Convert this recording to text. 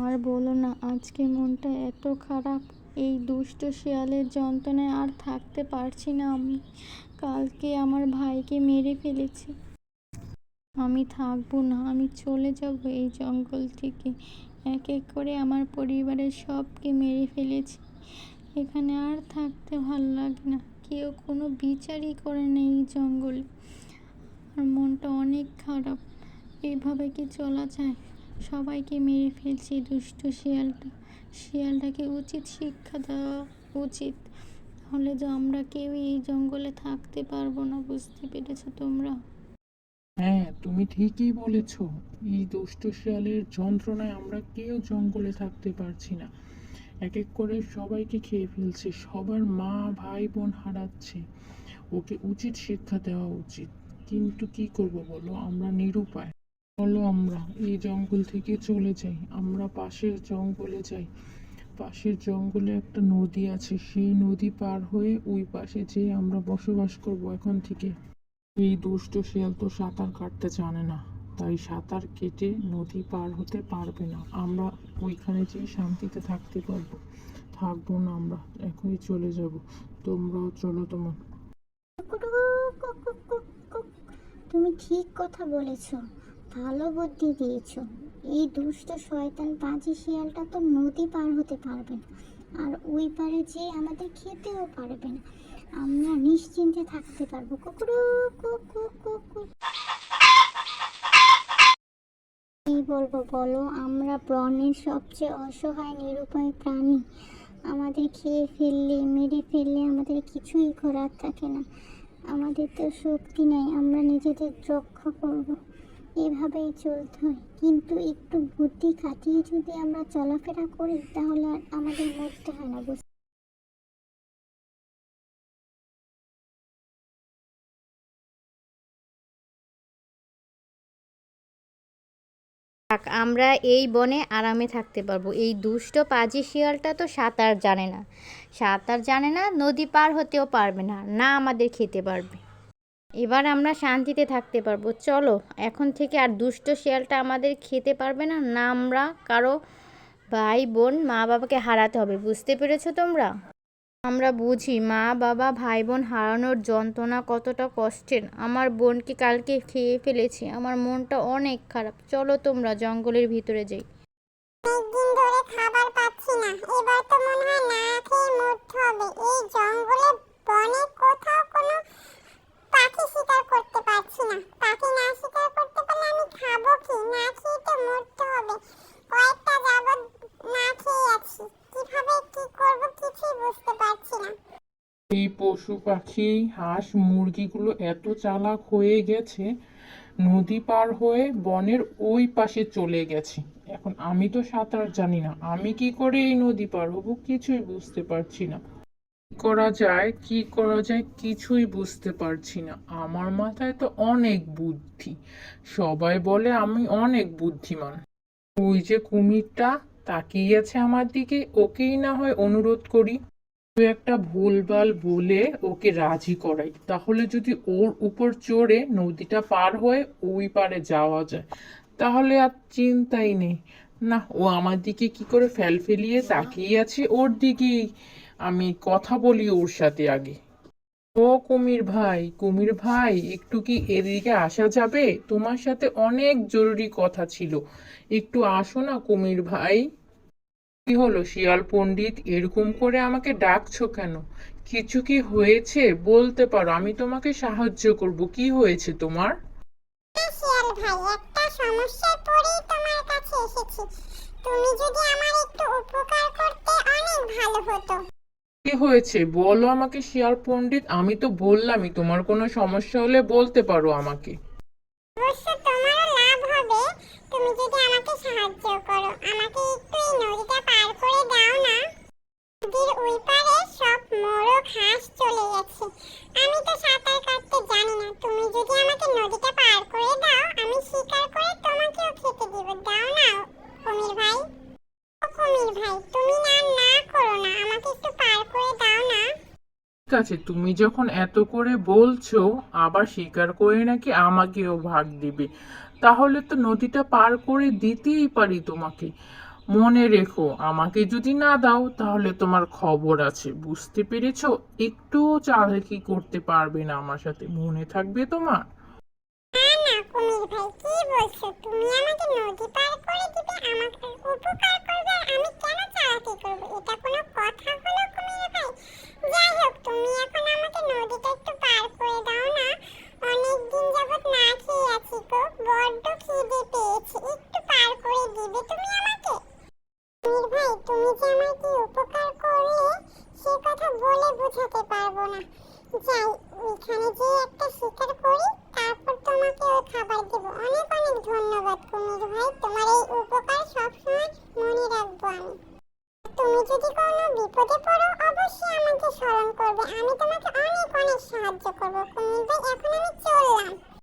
আর বলো না, আজকে মনটা এত খারাপ। এই দুষ্ট শিয়ালের যন্ত্রণায় আর থাকতে পারছি না আমি। কালকে আমার ভাইকে মেরে ফেলেছে। আমি থাকবো না, আমি চলে যাব এই জঙ্গল থেকে। এক এক করে আমার পরিবারের সবকে মেরে ফেলেছি। এখানে আর থাকতে ভালো লাগে না। কেউ কোনো বিচারই করে না এই জঙ্গলে। আর মনটা অনেক খারাপ। এইভাবে কি চলা যায়? সবাইকে মেরে ফেলছে দুষ্ট শিয়ালটা। শিয়ালটাকে উচিত শিক্ষা দেওয়া উচিত। তাহলে যে আমরা কেউই এই জঙ্গলে থাকতে পারবো না। বুঝতে পেরেছো তোমরা? হ্যাঁ, তুমি ঠিকই বলেছ। এই দুষ্ট শিয়ালের যন্ত্রণায় আমরা কেউ জঙ্গলে থাকতে পারছি না। এক এক করে সবাইকে খেয়ে ফেলছে, সবার মা ভাই বোন হারাচ্ছে। ওকে উচিত শিক্ষা দেওয়া উচিত, কিন্তু কি করব বলো, আমরা নিরুপায়। চলো আমরা এই জঙ্গল থেকে চলে যাই, আমরা পাশের জঙ্গলে যাই। পাশের জঙ্গলে একটা নদী আছে, সেই নদী পার হয়ে ওই পাশে যেয়ে আমরা বসবাস করব এখন থেকে। এই দুষ্ট শিয়াল তো সাঁতার কাটতে জানে না, তাই সাঁতার কেটে নদী পার হতে পারবে না। আমরা ওইখানে যেয়ে শান্তিতে থাকতে পারবো। থাকবো না আমরা, এখনই চলে যাব। তোমরাও চলো তোমার। তুমি ঠিক কথা বলেছ, ভালো বুদ্ধি দিয়েছ। এই দুষ্ট শয়তান পাজি শিয়ালটা তো নদী পার হতে পারবে না, আর ওই পারে যে আমাদের খেতেও পারবে না। আমরা নিশ্চিন্তে থাকতে পারবো। কুকুরু কুকু কুকু। কি বলবো বলো, আমরা বনের সবচেয়ে অসহায় নিরুপায় প্রাণী। আমাদের খেয়ে ফেললে, মেরে ফেললে আমাদের কিছুই করার থাকে না। আমাদের তো শক্তি নেই, আমরা নিজেদের রক্ষা করব, এভাবেই চলতে হয়। কিন্তু একটু বুদ্ধি খাটিয়ে যদি আমরা চলাফেরা করি তাহলে আর আমাদের মরতে হয় না। থাক, আমরা এই বনে আরামে থাকতে পারবো। এই দুষ্ট পাজি শিয়ালটা তো সাঁতার জানে না, সাঁতার জানে না, নদী পার হতেও পারবে না, না আমাদের খেতে পারবে। এবার আমরা শান্তিতে থাকতে পারবো। চলো, এখন থেকে আর দুষ্ট শিয়ালটা আমাদের খেতে পারবে না, না আমরা কারো ভাই বোন মা বাবাকে হারাতে হবে। বুঝতে পেরেছো তোমরা? আমরা বুঝি মা বাবা ভাই বোন হারানোর যন্ত্রণা কতটা কষ্টের। আমার বোনকে কালকে খেয়ে ফেলেছি, আমার মনটা অনেক খারাপ। চলো তোমরা জঙ্গলের ভিতরে যাই। অনেকদিন ধরে খাবার পাচ্ছি না, এবার তো মনে হয় না খেয়ে মরতে হবে। এই জঙ্গলে বনে কোথাও কোনো পাখি শিকার করতে পারছি না। পাখি না শিকার করতে পারলে আমি খাবো কি? না খেয়ে তো মরতে হবে। কয়েকটা যাবত না খেয়ে আছি, কিভাবে কি করব কিছুই বুঝতে পারছি না। এই পশু পাখি হাঁস মুরগিগুলো এত চালাক হয়ে গেছে, নদী পার হয়ে বনের ওই পাশে চলে গেছে। এখন আমি তো সাঁতার জানি না, আমি কি করে এই নদী পার হবো কিছুই বুঝতে পারছি না। কি করা যায় কি করা যায় কিছুই বুঝতে পারছি না। আমার মাথায় তো অনেক বুদ্ধি, সবাই বলে আমি অনেক বুদ্ধিমান। ওই যে কুমিরটা তাকিয়ে আছে আমার দিকে, ওকেই না হয় অনুরোধ করি, তুই একটা ভুলভাল বলে ওকে রাজি করাই, তাহলে যদি ওর উপর চড়ে নদীটা পার হয়ে ওই পারে যাওয়া যায়, তাহলে আর চিন্তাই নেই। না, ও আমার দিকে কি করে ফেলিয়ে তাকিয়ে আছে, ওর দিকেই আমি কথা বলি ওর সাথে আগে। ও কুমির ভাই, কুমির ভাই, একটু কি এদিকে আসা যাবে? তোমার সাথে অনেক জরুরি কথা ছিল, একটু আসো না কুমির ভাই। কি হলো শিয়াল পণ্ডিত, এরকম করে আমাকে ডাকছো কেন? কিছু কি হয়েছে বলতে পারো, আমি তোমাকে সাহায্য করব। কি হয়েছে তোমার? শিয়াল ভাই, একটা সমস্যায় পড়েই তোমার কাছে এসেছি। তুমি যদি আমার একটু উপকার করতে অনেক ভালো হতো। কি হয়েছে বলো আমাকে শিয়াল পণ্ডিত, আমি তো বললামই তোমার কোনো সমস্যা হলে বলতে পারো আমাকে। অবশ্য তোমারও লাভ হবে তুমি যদি আমাকে সাহায্য করো। আমাকে একটু এই নদীটা পার করে দাও না। নদীর ওই পারে সব মোরগ হাঁস চলে গেছে। আমি তো সাঁতার কাটতে জানি না। তুমি যদি আমাকে নদীটা পার করে দাও, আমি শিকার করে তোমাকেও খেতে দিব। দাও না কুমির ভাই। ও কুমির ভাই, তুমি না করো না, আমাকে একটু পার করে দাও না। ঠিক আছে, তুমি যখন এত করে বলছো, আবার স্বীকার করে নাকি আমাকেও ভাগ দিবে, তাহলে তো নদীটা পার করে দিতেই পারি তোমাকে। মনে রেখো, আমাকে যদি না দাও তাহলে তোমার খবর আছে, বুঝতে পেরেছো? একটুও চালাকি করতে পারবে না আমার সাথে, মনে থাকবে তোমার? না না কুমির ভাই, কি বলছো? তুমি আমাকে নদী পার করে দিবে, আমাকে উপকার করবে, আর আমি কেন চালাকি করব? এটা কোনো কথা হলো কুমির ভাই? যাই হোক, তুমি এখন আমাকে নদীটা একটু পার করে দাও না। অনেক দিন যাবত না খেয়ে আছি গো, বড্ড খিদে পেয়েছে, একটু পার করে দিবে তুমি আমাকে? কুমির ভাই, তুমি যে আমার কি উপকার করলে সে কথা বলে বোঝাতে পারবো না। যাই, ওইখানে যে একটা শিকার করি, তারপর তোমাকে ওই খাবার দেব। অনেক অনেক ধন্যবাদ কুমির ভাই, তোমার এই উপকার সবসময় মনে রাখবো আমি। তুমি যদি কোনো বিপদে পড়ো অবশ্যই আমাকে স্মরণ করবে, আমি তোমাকে অনেক অনেক সাহায্য করবো কুমির ভাই। এখন আমি চললাম।